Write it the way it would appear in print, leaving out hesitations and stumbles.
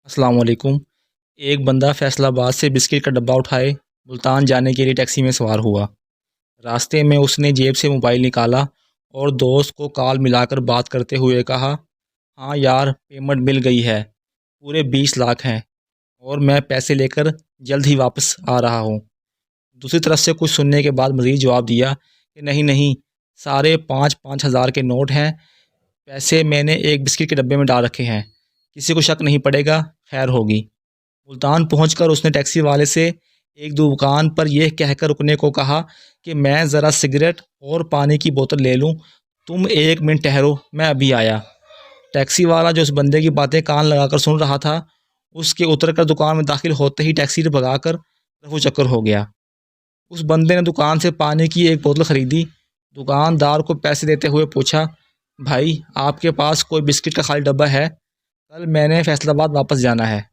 अस्सलाम वालेकुम। एक बंदा फैसलाबाद से बिस्किट का डब्बा उठाए मुल्तान जाने के लिए टैक्सी में सवार हुआ। रास्ते में उसने जेब से मोबाइल निकाला और दोस्त को कॉल मिलाकर बात करते हुए कहा, हाँ यार, पेमेंट मिल गई है, पूरे 20 लाख हैं और मैं पैसे लेकर जल्द ही वापस आ रहा हूँ। दूसरी तरफ से कुछ सुनने के बाद मज़ीद जवाब दिया कि नहीं नहीं, सारे 5-5 हज़ार के नोट हैं, पैसे मैंने एक बिस्किट के डब्बे में डाल रखे हैं, किसी को शक नहीं पड़ेगा, खैर होगी। मुल्तान पहुंचकर उसने टैक्सी वाले से एक दुकान पर यह कहकर रुकने को कहा कि मैं ज़रा सिगरेट और पानी की बोतल ले लूं, तुम 1 मिनट ठहरो, मैं अभी आया। टैक्सी वाला जो उस बंदे की बातें कान लगाकर सुन रहा था, उसके उतरकर दुकान में दाखिल होते ही टैक्सी ने भगाकर रफू चक्कर हो गया। उस बंदे ने दुकान से पानी की एक बोतल ख़रीदी। दुकानदार को पैसे देते हुए पूछा, भाई आपके पास कोई बिस्किट का खाली डब्बा है? कल मैंने फैसलाबाद वापस जाना है।